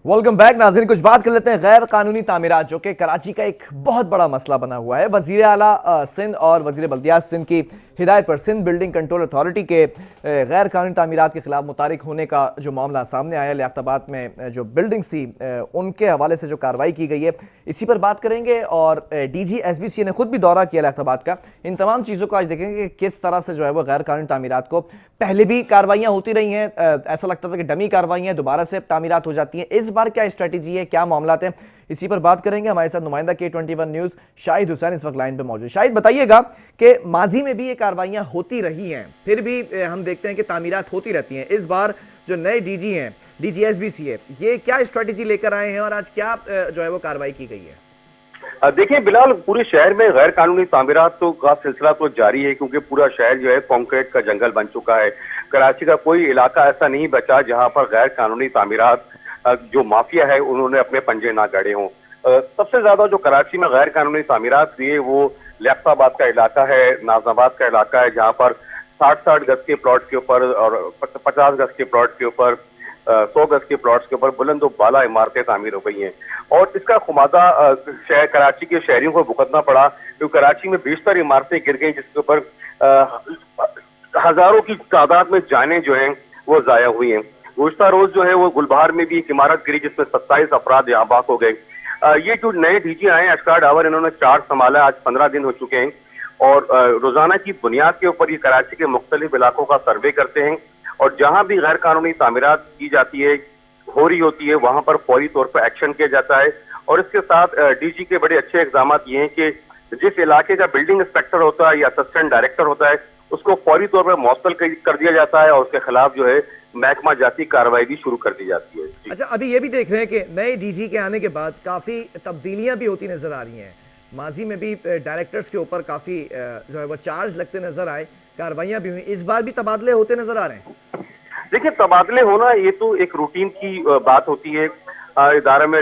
Welcome back नाज़रीन। कुछ बात कर लेते हैं गैर कानूनी तामीरात, जो कि कराची का एक बहुत बड़ा मसला बना हुआ है। वज़ीर आला सिंध और वज़ीर बल्दियात सिंध की हिदायत पर सिंध बिल्डिंग कंट्रोल अथॉरिटी के गैर कानूनी तामीरात के खिलाफ मुतारिक होने का जो मामला सामने आया, लियाकताबाद में जो बिल्डिंग्स थी उनके हवाले से जो कार्रवाई की गई है, इसी पर बात करेंगे। और DGSBC ने खुद भी दौरा किया लियाकताबाद का। इन तमाम चीज़ों को आज देखेंगे कि किस तरह से जो है वो गैर कानूनी तामीरात को, पहले भी कार्रवाइयाँ होती रही हैं, ऐसा लगता था कि डमी कार्रवाइयाँ दोबारा से तामीरात हो जाती हैं। इस बार क्या स्ट्रेटजी है, क्या मामलात हैं, इसी पर बात करेंगे। हमारे साथ नुमाइंदा K21 न्यूज़ शाहिद हुसैन इस वक्त लाइन पे मौजूद। शाहिद, बताइएगा कि माजी में भी ये कार्रवाइयाँ होती रही हैं, फिर भी हम देखते हैं कि तामीरात होती रहती हैं। इस बार जो नए DG हैं, DGSBC है, ये क्या स्ट्रेटजी लेकर आए हैं और आज क्या जो है वो कार्रवाई की गई है? देखिए बिलाल, पूरे शहर में गैर कानूनी तामीरात का सिलसिला तो जारी है, क्योंकि पूरा शहर जो है कंक्रीट का जंगल बन चुका है। कराची का कोई इलाका ऐसा नहीं बचा जहां पर गैर कानूनी तामीरात जो माफिया है उन्होंने अपने पंजे ना गाड़े हों। सबसे ज्यादा जो कराची में गैर कानूनी तामीरात हुई है वो लियाकताबाद का इलाका है, नाजनाबाद का इलाका है, जहाँ पर 60-60 गज के प्लॉट के ऊपर और 50 गज के प्लॉट के ऊपर 100 गज के प्लॉट्स के ऊपर बुलंद बाला इमारतें तामीर हो गई हैं। और इसका खुमादा शहर कराची के शहरियों को भुगतना पड़ा, क्योंकि कराची में 20 इमारतें गिर गई, जिसके ऊपर हजारों की तादाद में जानें जो हैं वो जाया हुई हैं। गुज़श्ता रोज जो है वो गुलबहार में भी एक इमारत गिरी, जिसमें 27 अफराद यहाँ बाक हो गए। ये जो नए DG आए अशकार डावर, इन्होंने चार्ज संभाला, आज 15 दिन हो चुके हैं और रोजाना की बुनियाद के ऊपर ये कराची के मुख्तलिफ इलाकों का सर्वे करते हैं और जहां भी गैर कानूनी तामीरात की जाती है, हो रही होती है, वहां पर फौरी तौर पर एक्शन किया जाता है। और इसके साथ DG के बड़े अच्छे इक़दाम ये हैं कि जिस इलाके का बिल्डिंग इंस्पेक्टर होता है या असिस्टेंट डायरेक्टर होता है, उसको फौरी तौर पर मौसल कर दिया जाता है और उसके खिलाफ जो है महकमा जाती कार्रवाई भी शुरू कर दी जाती है। अच्छा, अभी ये भी देख रहे हैं कि नए DG के आने के बाद काफ़ी तब्दीलियां भी होती नजर आ रही हैं। माजी में भी डायरेक्टर्स के ऊपर काफ़ी जो है वो चार्ज लगते नजर आए, कार्रवाइयां भी हुई, इस बार भी तबादले होते नजर आ रहे हैं। देखिए, तबादले होना ये तो एक रूटीन की बात होती है, इदारे में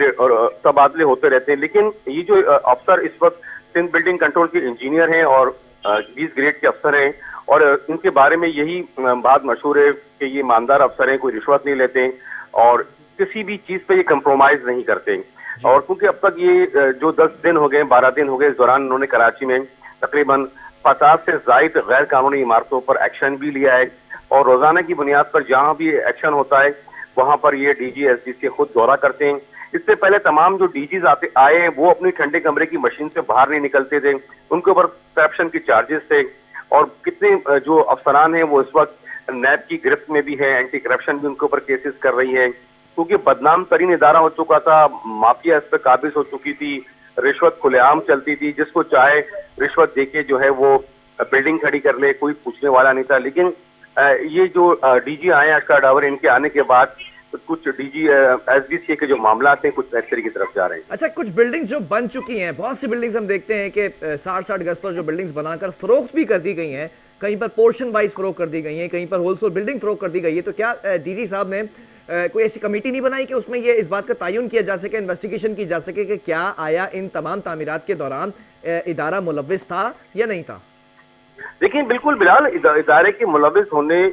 तबादले होते रहते हैं। लेकिन ये जो अफसर इस वक्त सिंध बिल्डिंग कंट्रोल के इंजीनियर हैं और 20 ग्रेड के अफसर हैं, और इनके बारे में यही बात मशहूर है कि ये ईमानदार अफसर हैं, कोई रिश्वत नहीं लेते और किसी भी चीज पे ये कंप्रोमाइज नहीं करते। और क्योंकि अब तक ये जो 10 दिन हो गए, 12 दिन हो गए, इस दौरान उन्होंने कराची में तकरीबन 50 से जायद गैर कानूनी इमारतों पर एक्शन भी लिया है और रोजाना की बुनियाद पर जहां भी एक्शन होता है वहां पर ये DGSBC खुद दौरा करते हैं। इससे पहले तमाम जो DGs आए हैं वो अपनी ठंडे कमरे की मशीन से बाहर नहीं निकलते थे, उनके ऊपर करप्शन की चार्जेस थे। और कितने जो अफसरान हैं वो इस वक्त नैब की गिरफ्त में भी है, एंटी करप्शन भी उनके ऊपर केसेस कर रही है, क्योंकि बदनाम तरीन इदारा हो चुका था, माफिया इस पर काबिज हो चुकी थी, रिश्वत खुलेआम चलती थी, जिसको चाहे रिश्वत देके जो है वो बिल्डिंग खड़ी कर ले, कोई पूछने वाला नहीं था। लेकिन ये जो DG आए अशकार डावर, इनके आने के बाद कुछ DGSBC के जो मामला हैं कुछ बेहतरी की तरफ जा रहे हैं। अच्छा, कुछ बिल्डिंग्स जो बन चुकी हैं, बहुत सी बिल्डिंग्स हम देखते हैं कि 60-60 गज पर जो बिल्डिंग्स बनाकर फरोख्त भी कर दी गई हैं, कहीं पर पोर्शन वाइज फरोख्त कर दी गई हैं, कहीं पर होलसेल बिल्डिंग फरोख्त कर दी गई है, तो क्या DG साहब ने कोई ऐसी कमेटी नहीं बनाई कि उसमें ये इस बात का तयन किया जा सके, इन्वेस्टिगेशन की जा सके कि क्या आया इन तमाम तामीरात के दौरान इदारा मुलव्विस था या नहीं था? देखिए बिल्कुल बिलाल, इदारे के मुलव्विस होने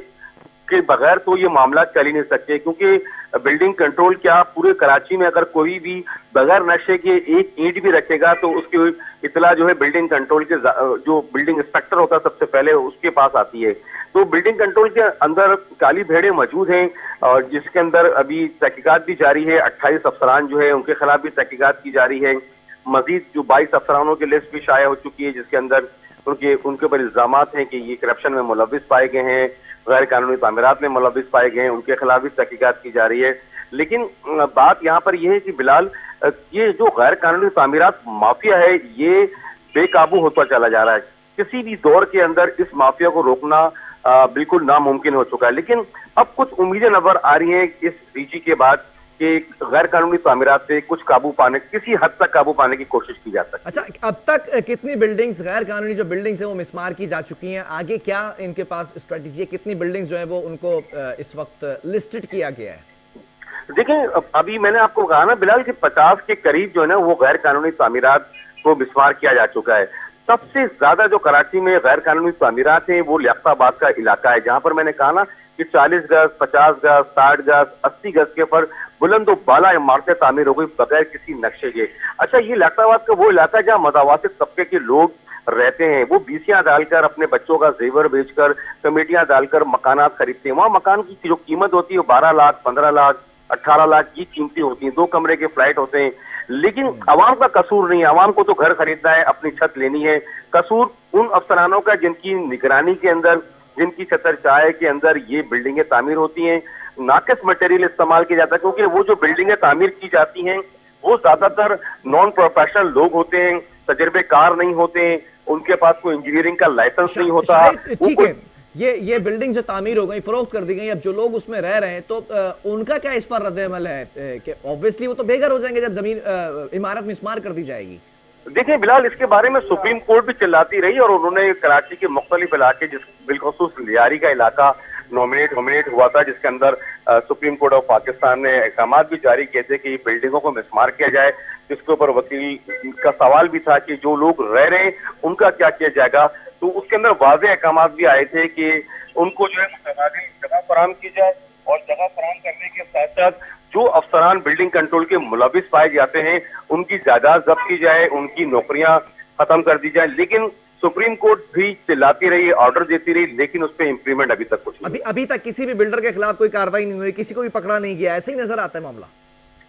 के बगैर तो ये मामला चल ही नहीं सकते, क्योंकि बिल्डिंग कंट्रोल क्या पूरे कराची में अगर कोई भी बगैर नशे के एक ईंट भी रखेगा तो उसकी इतला जो है बिल्डिंग कंट्रोल के जो बिल्डिंग इंस्पेक्टर होता है सबसे पहले उसके पास आती है। तो बिल्डिंग कंट्रोल के अंदर काली भेड़ें मौजूद हैं और जिसके अंदर अभी तहकीकात भी जारी है। 28 अफसरान जो है उनके खिलाफ भी तहकीकात की जा रही है। मजीद जो 22 अफसरानों की लिस्ट भी शाया हो चुकी है, जिसके अंदर उनके ऊपर इल्जाम हैं कि ये करप्शन में मुलव्विस पाए गए हैं, गैर कानूनी तामीरात में मुलव्विस पाए गए हैं, उनके खिलाफ भी तहकीकात की जा रही है। लेकिन बात यहाँ पर यह है कि बिलाल, ये जो गैर कानूनी तामीरात माफिया है ये बेकाबू होता चला जा रहा है। किसी भी दौर के अंदर इस माफिया को रोकना बिल्कुल नामुमकिन हो चुका है। लेकिन अब कुछ उम्मीदें नजर आ रही हैं इस DG के बाद कि गैर कानूनी तामीरात से कुछ काबू पाने, किसी हद तक काबू पाने की कोशिश की जा सकती है। अच्छा, अब तक कितनी बिल्डिंग्स गैर कानूनी जो बिल्डिंग्स हैं वो मिसमार की जा चुकी हैं? आगे क्या इनके पास स्ट्रेटजी है? कितनी बिल्डिंग्स जो है वो उनको इस वक्त लिस्टेड किया गया है? देखिए, अभी मैंने आपको कहा ना बिलाल कि 50 के करीब जो है ना वो गैर कानूनी तामीरात को मिसमार किया जा चुका है। सबसे ज्यादा जो कराची में गैर कानूनी तामीरात है वो लियाकताबाद का इलाका है, जहां पर मैंने कहा ना कि 40 गज, 50 गज, 60 गज, 80 गज के पर बुलंद बाला इमारतें तामीर हो गई बगैर किसी नक्शे के। अच्छा, ये लैकड़ाबाद का वो इलाका जहाँ मतावासित तबके के लोग रहते हैं, वो बीसियां डालकर अपने बच्चों का जेवर बेचकर, कमेटियां डालकर मकानात खरीदते हैं। वहाँ मकान की जो कीमत होती है वो 12 लाख, 15 लाख, 18 लाख की कीमती होती है। 2 कमरे के फ्लैट होते हैं। लेकिन अवाम का कसूर नहीं है, अवाम को तो घर खरीदना है, अपनी छत लेनी है। कसूर उन अफसरानों का जिनकी निगरानी के अंदर, जिनकी छतरछाया के अंदर ये बिल्डिंगें तामीर होती हैं। नाकिस मटेरियल इस्तेमाल किया जाता है, क्योंकि वो जो बिल्डिंगें तामीर की जाती हैं वो ज्यादातर नॉन प्रोफेशनल लोग होते हैं, तजर्बेकार नहीं होते हैं, उनके पास कोई इंजीनियरिंग का लाइसेंस नहीं होता। ठीक है, ये बिल्डिंग जो तामीर हो गई, फरोख्त कर दी गई, अब जो लोग उसमें रह रहे हैं तो उनका क्या इस पर रद्द-ए-अमल है कि ऑब्वियसली वो तो बेघर हो जाएंगे जब जमीन इमारत मिस्मार कर दी जाएगी। देखिए बिलाल, इसके बारे में सुप्रीम कोर्ट भी चिल्लाती रही और उन्होंने कराची के मुख्तलिफ इलाके, जिस बिलखुसूस लियारी का इलाका नॉमिनेट हुआ था, जिसके अंदर सुप्रीम कोर्ट ऑफ पाकिस्तान ने अहकाम भी जारी किए थे कि बिल्डिंगों को मिस्मार किया जाए, जिसके ऊपर वकील का सवाल भी था कि जो लोग रह रहे हैं उनका क्या किया जाएगा। तो उसके अंदर वाज़ेह अहकाम भी आए थे कि उनको जो है मुतबादिल जगह फराहम की जाए, और जगह फराहम करने के साथ साथ जो अफसरान बिल्डिंग कंट्रोल के मुलविस पाए जाते हैं उनकी जायदाद जब्त की जाए, उनकी नौकरियां खत्म कर दी जाए। लेकिन सुप्रीम कोर्ट भी चिल्लाती रही, ऑर्डर देती रही, लेकिन उस पर इंप्लीमेंट अभी तक कुछ नहीं। अभी तक किसी भी बिल्डर के खिलाफ कोई कार्रवाई नहीं हुई, किसी को भी पकड़ा नहीं गया, ऐसे ही नजर आता है मामला।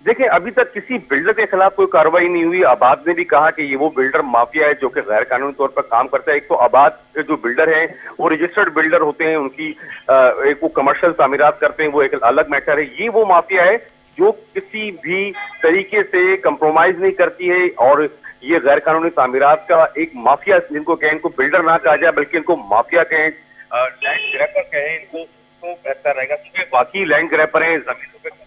देखिए, अभी तक किसी बिल्डर के खिलाफ कोई कार्रवाई नहीं हुई। आबाद ने भी कहा कि ये वो बिल्डर माफिया है जो कि गैर कानूनी तौर पर काम करता है। एक तो आबाद के जो बिल्डर हैं वो रजिस्टर्ड बिल्डर होते हैं, उनकी एक वो कमर्शियल तामीरात करते हैं, वो एक अलग मैटर है। ये वो माफिया है जो किसी भी तरीके से कंप्रोमाइज नहीं करती है, और ये गैर कानूनी तामीरात का एक माफिया, जिनको कहें, इनको बिल्डर ना कहा जाए बल्कि इनको माफिया कहें, लैंड ग्रैपर कहें इनको, तो बेहतर रहेगा। क्योंकि बाकी लैंड ग्रैपर हैं, जमीनों पे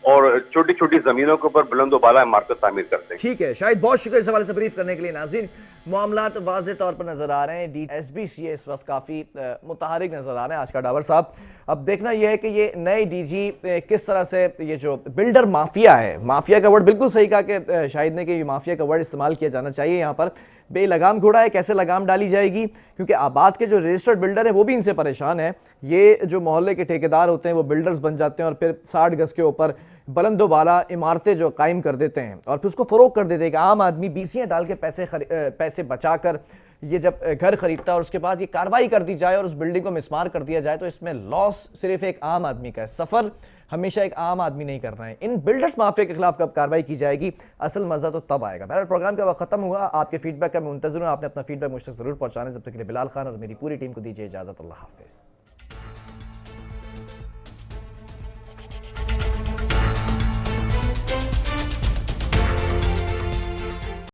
और छोटी छोटी जमीनों के ऊपर बुलंद बाला इमारतें तामीर करते हैं। ठीक है शाहिद, बहुत शुक्रिया इस हवाले से ब्रीफ करने के लिए। नाज़रीन, मामलात वाज़े तौर पर नजर आ रहे हैं। DSBCA इस वक्त काफ़ी मुतहरिक नजर आ रहे हैं। आशका डावर साहब, अब देखना यह है कि ये नए DG किस तरह से ये जो बिल्डर माफिया है, माफिया का वर्ड बिल्कुल सही कहा कि शाहिद ने कि ये माफिया का वर्ड इस्तेमाल किया जाना चाहिए। यहाँ पर बेलगाम घोड़ा है, कैसे लगाम डाली जाएगी, क्योंकि आबाद के जो रजिस्टर्ड बिल्डर हैं वो भी इनसे परेशान है। ये जो मोहल्ले के ठेकेदार होते हैं वो बिल्डर्स बन जाते हैं और फिर 60 गज के ऊपर बुलंद बाला इमारतें जो कायम कर देते हैं और फिर उसको फरोख कर देते हैं कि आम आदमी बीसियाँ डाल के पैसे बचाकर ये जब घर खरीदता है और उसके बाद ये कार्रवाई कर दी जाए और उस बिल्डिंग को मिसमार कर दिया जाए, तो इसमें लॉस सिर्फ एक आम आदमी का है। सफ़र हमेशा एक आम आदमी नहीं करना है। इन बिल्डर्स माफिया के खिलाफ कब कार्रवाई की जाएगी, असल मजा तो तब आएगा। बहरहाल प्रोग्राम का वक्त खत्म हुआ। आपके फीडबैक का मैं मुंतज़िर हूँ। आपने अपना फीडबैक मुझ तक जरूर पहुँचाना। जब तक के लिए बिलाल खान और मेरी पूरी टीम को दीजिए इजाज़त। अल्लाह हाफिज़।